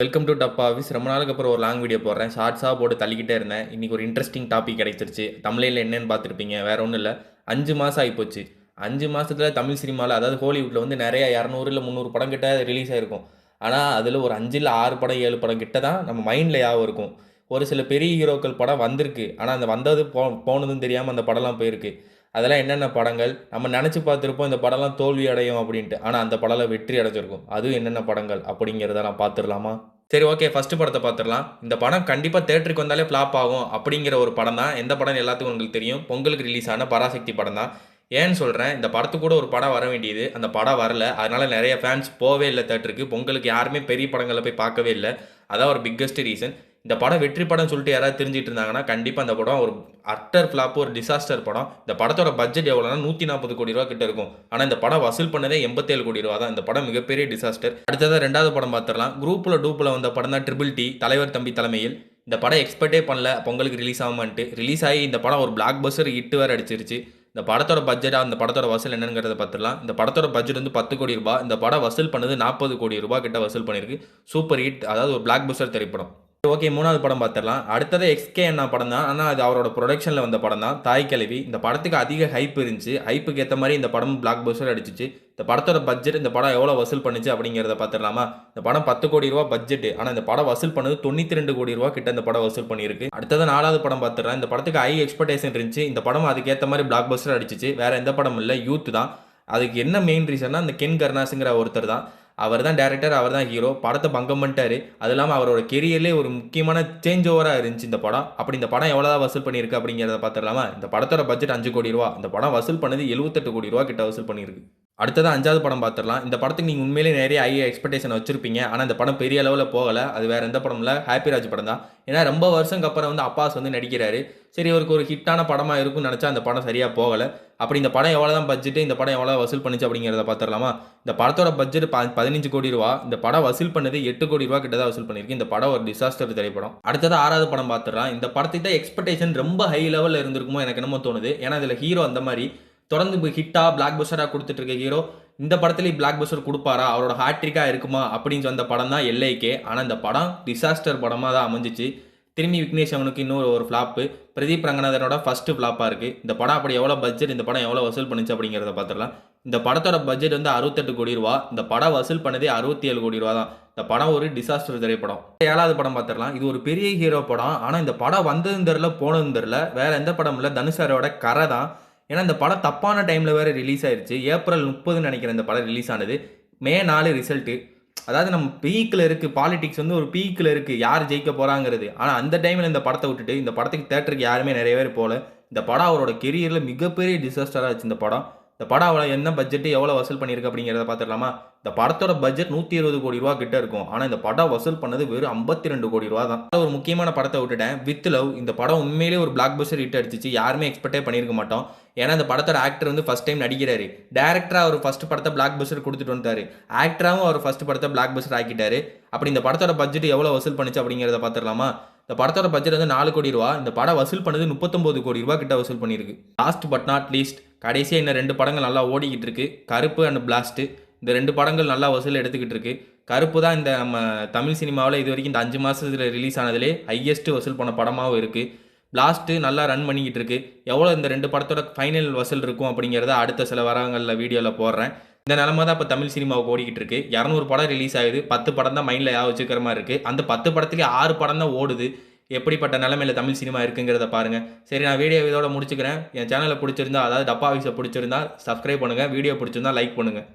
Welcome to டப்பா office. ரொம்ப நாளுக்கு அப்புறம் ஒரு லாங் வீடியோ போடுறேன். ஷார்ட்ஸாக போட்டு தள்ளிக்கிட்டே இருந்தேன். இன்றைக்கி ஒரு இன்ட்ரெஸ்டிங் டாபிக் கிடைச்சிருச்சு. தமிழில் என்னென்னு பார்த்துருப்பீங்க. வேறு ஒன்றும் இல்லை, 5 மாதம் ஆகிப்போச்சு. 5 மாதத்தில் தமிழ் சினிமாவில், அதாவது ஹாலிவுட்டில் வந்து நிறைய 200 இல்லை 300 படம் கிட்ட ரிலீஸ் ஆகிருக்கும். ஆனால் அதில் ஒரு 5 இல்லை 6 படம் 7 படம் கிட்ட தான் நம்ம மைண்டில் யாவும் இருக்கும். ஒரு சில பெரிய ஹீரோக்கள் படம் வந்திருக்கு, ஆனால் அந்த வந்தது போனதுன்னு தெரியாமல் அந்த படம்லாம் போயிருக்கு. அதெல்லாம் என்னென்ன படங்கள் நம்ம நினச்சி பார்த்துருப்போம், இந்த படம்லாம் தோல்வி அடையும் அப்படின்ட்டு. ஆனால் அந்த படம்லாம் வெற்றி அடைஞ்சிருக்கும். அதுவும் என்னென்ன படங்கள் அப்படிங்கிறத நான் பார்த்துடலாமா? சரி, ஓகே. ஃபஸ்ட்டு படத்தை பார்த்துடலாம். இந்த படம் கண்டிப்பாக தேட்டருக்கு வந்தாலே ஃப்ளாப் ஆகும் அப்படிங்கிற ஒரு படம் தான். எந்த படம் எல்லாத்துக்கும் உங்களுக்கு தெரியும். பொங்கலுக்கு ரிலீஸ் ஆன பராசக்தி படம் தான். ஏன்னு சொல்கிறேன், இந்த படத்துக்கு கூட ஒரு படம் வர வேண்டியது, அந்த படம் வரல. அதனால் நிறைய ஃபேன்ஸ் போவே இல்லை தேட்டருக்கு. பொங்கலுக்கு யாருமே பெரிய படங்களை போய் பார்க்கவே இல்லை. அதான் ஒரு பிக்கஸ்ட் ரீசன். இந்த படம் வெற்றி படம் சொல்லிட்டு யாராவது தெரிஞ்சிட்டு இருந்தாங்கன்னா கண்டிப்பாக இந்த படம் ஒரு அட்டர் ஃப்ளாப், ஒரு டிசாஸ்டர் படம். இந்த படத்தோட பட்ஜெட் எவ்வளோனா 140 கோடி ரூபா கிட்ட இருக்கும். ஆனால் இந்த படம் வசூல் பண்ணதே 87 கோடி ரூபா தான். இந்த படம் மிகப்பெரிய டிசாஸ்டர். அடுத்ததாக 2வது படம் பார்த்துடலாம். குரூப்பில் டூப்பில் வந்த படம் தான் ட்ரிபிள் டி, தலைவர் தம்பி தலைமையில். இந்த படம் எக்ஸ்பெக்டே பண்ணல பொங்கலுக்கு ரிலீஸ் ஆகுமான்ட்டு. ரிலீஸ் ஆகி இந்த படம் ஒரு பிளாக் பஸ்டர் ஹிட் வேறு அடிச்சிருச்சு. இந்த படத்தோட பட்ஜெட்டாக அந்த படத்தோட வசூல் என்னங்கிறத பார்த்துடலாம். இந்த படத்தோட பட்ஜெட் வந்து 10 கோடி ரூபாய். இந்த படம் வசூல் பண்ணது 40 கோடி ரூபாய் கிட்ட வசூல் பண்ணியிருக்கு. சூப்பர் ஹிட், அதாவது ஒரு பிளாக் பஸ்டர் திரைப்படம். ஓகே, 3வது படம் பார்த்துடலாம். அடுத்தது எக்ஸ்கே அண்ணா படம் தான். ஆனால் அது அவரோட ப்ரொடக்ஷனில் வந்த படம் தான். தாய் கிழவி. இந்த படத்துக்கு அதிக ஹைப் இருந்துச்சு. ஹைப்புக்கு ஏற்ற மாதிரி இந்த படம் பிளாக் பஸ்டர் அடிச்சிச்சு. இந்த படத்தோட பட்ஜெட், இந்த படம் எவ்வளோ வசூல் பண்ணுச்சு அப்படிங்கிறத பார்த்துடலாமா? இந்த படம் 10 கோடி ரூபா பட்ஜெட். ஆனால் இந்த படம் வசூல் பண்ணது 92 கோடி ரூபா கிட்ட இந்த படம் வசூல் பண்ணியிருக்கு. அடுத்தது 4வது படம் பார்த்துடலாம். இந்த படத்துக்கு ஹை எக்ஸ்பெக்டேஷன் இருந்துச்சு. இந்த படம் அதுக்கேற்ற மாதிரி பிளாக் பஸ்டர் அடிச்சிச்சு. வேற எந்த படம் இல்லை, யூத் தான். அதுக்கு என்ன மெயின் ரீசன்னா, இந்த கென் கருணாஸுங்கிற ஒருத்தர் தான். அவர் தான் டேரக்டர், அவர் தான் ஹீரோ. படத்தை பங்கம் பண்ணிட்டாரு. அது இல்லாமல் அவரோட கெரியர்லேயே ஒரு முக்கியமான சேஞ்ச் ஓவராக இருந்துச்சு இந்த படம். அப்படி இந்த படம் எவ்வளோதான் வசூல் பண்ணியிருக்கு அப்படிங்கிறத பார்த்துடலாமா? இந்த படத்தோட பட்ஜெட் 5 கோடி ரூபா. இந்த படம் வசூல் பண்ணது 78 கோடி ரூபா கிட்ட வசூல் பண்ணியிருக்கு. அடுத்தது 5வது படம் பார்த்துடலாம். இந்த படத்துக்கு நீங்கள் உண்மையிலேயே நிறைய ஹை எக்ஸ்பெக்டேஷன் வச்சிருப்பீங்க. ஆனால் இந்த படம் பெரிய அளவில் போகலை. அது வேறு எந்த படம் இல்லை, ஹாப்பிராஜ் படம் தான். ஏன்னா ரொம்ப வருஷங்க அப்புறம் வந்து அப்பாஸ் வந்து நடிக்கிறாரு. சரி, அவருக்கு ஒரு ஹிட்டான படமாக இருக்கும்னு நினச்சா அந்த படம் சரியாக போகலை. அப்படி இந்த படம் எவ்வளோ தான் பட்ஜெட்டு, இந்த படம் எவ்வளோ வசூல் பண்ணிச்சு அப்படிங்கிறத பார்த்துடலாமா? இந்த படத்தோட பட்ஜெட் 15 கோடி ரூபா. இந்த படம் வசூல் பண்ணது 8 கோடி ரூபா கிட்ட தான் வசூல் பண்ணியிருக்கு. இந்த படம் ஒரு டிசாஸ்டர் திரைப்படம். அடுத்தது 6வது படம் பார்த்துடலாம். இந்த படத்துக்கு தான் எக்ஸ்பெக்டேஷன் ரொம்ப ஹை லெவலில் இருந்திருக்குமோ எனக்கு என்னமோ தோணுது. ஏன்னா இதில் ஹீரோ அந்த மாதிரி தொடர்ந்து ஹிட்டாக பிளாக் பஸ்டராக கொடுத்துட்டு இருக்க ஹீரோ இந்த படத்துலேயும் பிளாக் பஸ்டர் கொடுப்பாரா, அவரோட ஹாட்ரிக்காக இருக்குமா அப்படின்னு வந்த படம் தான் எல்ஐகே. ஆனால் இந்த படம் டிசாஸ்டர் படமாக தான் அமைஞ்சிச்சு. திரும்பி விக்னேஷ் அவனுக்கு இன்னொரு ஒரு ஃப்ளாப்பு. பிரதீப் ரங்கநாதனோட ஃபஸ்ட்டு ஃப்ளாப்பாக இருக்குது. இந்த படம் அப்படி எவ்வளோ பட்ஜெட், இந்த படம் எவ்வளோ வசூல் பண்ணிச்சு அப்படிங்கிறத பார்த்துடலாம். இந்த படத்தோட பட்ஜெட் வந்து 68 கோடி ரூபா. இந்த படம் வசூல் பண்ணதே 67 கோடி ரூபா தான். இந்த படம் ஒரு டிசாஸ்டர் திரைப்படம். 7வது படம் பார்த்துடலாம். இது ஒரு பெரிய ஹீரோ படம். ஆனால் இந்த படம் வந்ததும் தெரில, போனதும் தெரில. வேறு எந்த படம் இல்லை, தனுஷாரோட கரை தான். ஏன்னா இந்த படம் தப்பான டைமில் வேறு ரிலீஸ் ஆயிடுச்சு. ஏப்ரல் 30 நினைக்கிறேன் இந்த படம் ரிலீஸ் ஆனது. மே 4 ரிசல்ட்டு. அதாவது நம்ம பீக்கில் இருக்குது, பாலிடிக்ஸ் வந்து ஒரு பீக்கில் இருக்குது, யார் ஜெயிக்க போகிறாங்கிறது. ஆனால் அந்த டைமில் இந்த படத்தை விட்டுட்டு இந்த படத்துக்கு தேட்டருக்கு யாருமே நிறைய பேர் போகல. இந்த படம் அவரோட கெரியரில் மிகப்பெரிய டிசாஸ்டராக ஆச்சு. இந்த படம் அவ்வளோ என்ன பட்ஜெட்டு, எவ்வளோ வசூல் பண்ணியிருக்கு அப்படிங்கிறத பார்த்துடலாமா? இந்த படத்தோட பட்ஜெட் 120 கோடி ரூபா கிட்ட இருக்கும். ஆனால் இந்த படம் வசூல் பண்ணது வெறும் 52 கோடி ரூபா தான். ஒரு முக்கியமான படத்தை விட்டுட்டேன், வித் லவ். இந்த படம் உண்மையிலேயே ஒரு பிளாக் பஸ்டர் ஹிட் அடிச்சிச்சு. யாருமே எக்ஸ்பெக்டே பண்ணியிருக்க மாட்டோம். ஏன்னா இந்த படத்தோட ஆக்டர் வந்து ஃபஸ்ட் டைம் நடிக்கிறாரு. டேரக்டராக அவர் ஃபஸ்ட் படத்தை பிளாக் பஸ்டர் கொடுத்துட்டு வந்துட்டாரு. ஆக்டராகவும் அவர் ஃபஸ்ட் படத்தை பிளாக் பஸ்டர் ஆக்கிட்டாரு. அப்படி இந்த படத்தோட பட்ஜெட் எவ்வளோ வசூல் பண்ணிச்சு அப்படிங்கிறத பார்த்துடலாமா? இந்த படத்தோட பட்ஜெட் வந்து 4 கோடி ரூபா. இந்த படம் வசூல் பண்ணது 39 கோடி ரூபா கிட்ட வசூல் பண்ணியிருக்கு. லாஸ்ட் பட் நாட் லீஸ்ட், கடைசியாக இன்னும் 2 படங்கள் நல்லா ஓடிக்கிட்டு இருக்கு. கருப்பு அண்ட் பிளாஸ்ட். இந்த 2 படங்கள் நல்லா வசூல் எடுத்துக்கிட்டு இருக்கு. கருப்பு தான் இந்த நம்ம தமிழ் சினிமாவில் இது வரைக்கும் இந்த 5 மாதத்தில் ரிலீஸ் ஆனதுலே ஹையஸ்ட் வசூல் பண்ண படமாகவும் இருக்குது. பிளாஸ்ட்டு நல்லா ரன் பண்ணிக்கிட்டு இருக்கு. எவ்வளோ இந்த 2 படத்தோட ஃபைனல் வசூல் இருக்கும் அப்படிங்கிறத அடுத்த சில வாரங்களில் வீடியோவில் போடுறேன். இந்த நிலமை தான் இப்போ தமிழ் சினிமாவுக்கு ஓடிக்கிட்டு இருக்கு. 200 படம் ரிலீஸ் ஆகுது. 10 படம் தான் மைண்டில் வச்சுக்கிற மாதிரி இருக்குது. அந்த 10 படத்துலேயே 6 படம் தான் ஓடுது. எப்படிப்பட்ட நிலைமையில் தமிழ் சினிமா இருக்குங்கிறத பாருங்கள். சரி, நான் வீடியோ இதோட முடிச்சுக்கிறேன். என் சேனலை பிடிச்சிருந்தா, அதாவது டப்பா ஆஃபீஸை பிடிச்சிருந்தா சப்ஸ்கிரைப் பண்ணுங்கள். வீடியோ பிடிச்சிருந்தா லைக் பண்ணுங்கள்.